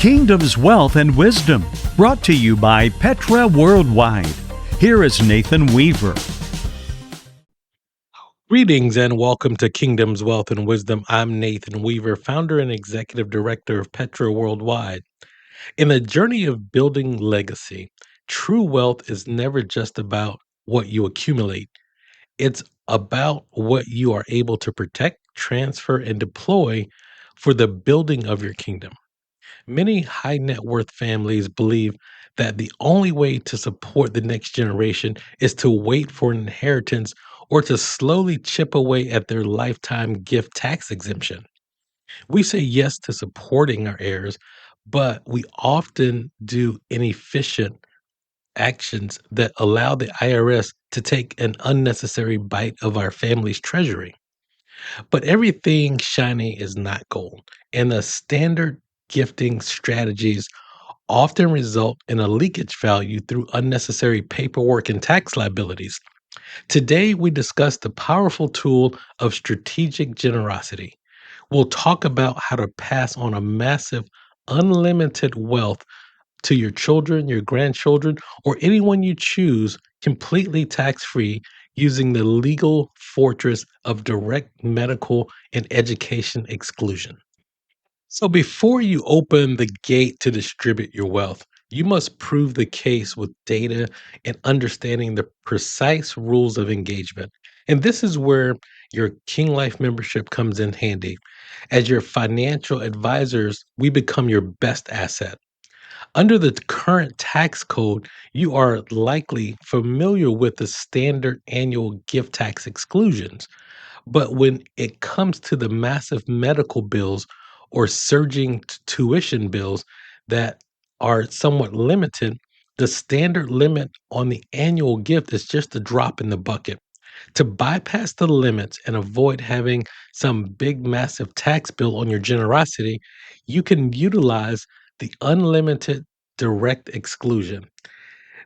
Kingdom's Wealth and Wisdom, brought to you by Petra Worldwide. Here is Nathan Weaver. Greetings and welcome to Kingdom's Wealth and Wisdom. I'm Nathan Weaver, founder and executive director of Petra Worldwide. In the journey of building legacy, true wealth is never just about what you accumulate. It's about what you are able to protect, transfer, and deploy for the building of your kingdom. Many high net worth families believe that the only way to support the next generation is to wait for an inheritance or to slowly chip away at their lifetime gift tax exemption. We say yes to supporting our heirs, but we often do inefficient actions that allow the IRS to take an unnecessary bite of our family's treasury. But everything shiny is not gold, and the standard gifting strategies often result in a leakage value through unnecessary paperwork and tax liabilities. Today, we discuss the powerful tool of strategic generosity. We'll talk about how to pass on a massive, unlimited wealth to your children, your grandchildren, or anyone you choose completely tax free using the legal fortress of direct medical and education exclusion. So, before you open the gate to distribute your wealth, you must prove the case with data and understanding the precise rules of engagement. And this is where your King Life membership comes in handy. As your financial advisors, we become your best asset. Under the current tax code, you are likely familiar with the standard annual gift tax exclusions. But when it comes to the massive medical bills or surging tuition bills that are somewhat limited, the standard limit on the annual gift is just a drop in the bucket. To bypass the limits and avoid having some big, massive tax bill on your generosity, you can utilize the unlimited direct exclusion.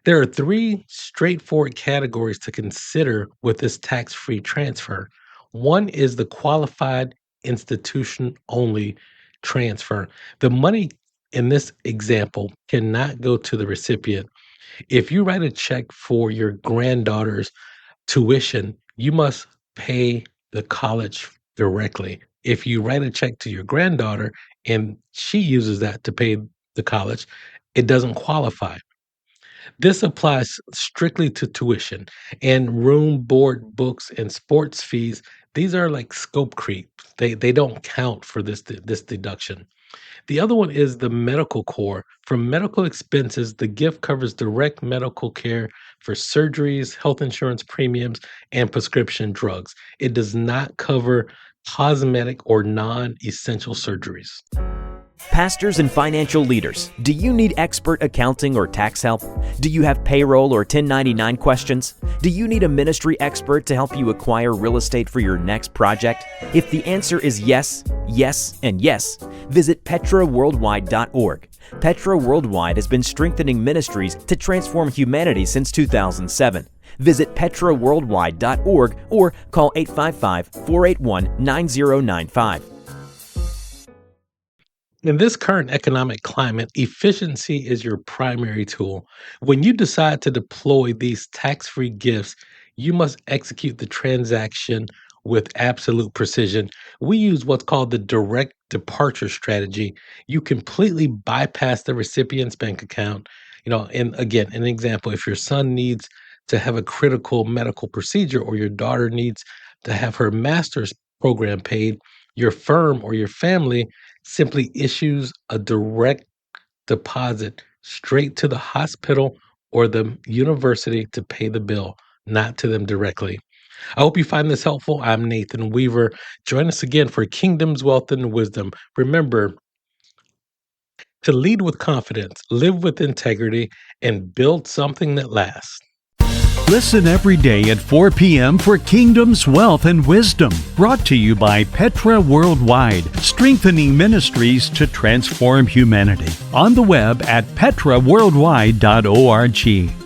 There are three straightforward categories to consider with this tax free transfer. One is the qualified institution only transfer. The money in this example cannot go to the recipient. If you write a check for your granddaughter's tuition, you must pay the college directly. If you write a check to your granddaughter and she uses that to pay the college, it doesn't qualify. This applies strictly to tuition and room, board, books, and sports fees. These are like scope creep. They don't count for this deduction. The other one is the medical core. For medical expenses, the gift covers direct medical care for surgeries, health insurance premiums, and prescription drugs. It does not cover cosmetic or non-essential surgeries. Pastors and financial leaders, do you need expert accounting or tax help? Do you have payroll or 1099 questions? Do you need a ministry expert to help you acquire real estate for your next project? If the answer is yes, yes, and yes, visit petraworldwide.org. Petra Worldwide has been strengthening ministries to transform humanity since 2007. Visit petraworldwide.org or call 855-481-9095. In this current economic climate, efficiency is your primary tool. When you decide to deploy these tax-free gifts, you must execute the transaction with absolute precision. We use what's called the direct departure strategy. You completely bypass the recipient's bank account. And again, an example, if your son needs to have a critical medical procedure or your daughter needs to have her master's program paid, your firm or your family simply issues a direct deposit straight to the hospital or the university to pay the bill, not to them directly. I hope you find this helpful. I'm Nathan Weaver. Join us again for Kingdom's Wealth and Wisdom. Remember to lead with confidence, live with integrity, and build something that lasts. Listen every day at 4 p.m. for Kingdom's Wealth and Wisdom, brought to you by Petra Worldwide, strengthening ministries to transform humanity. On the web at petraworldwide.org.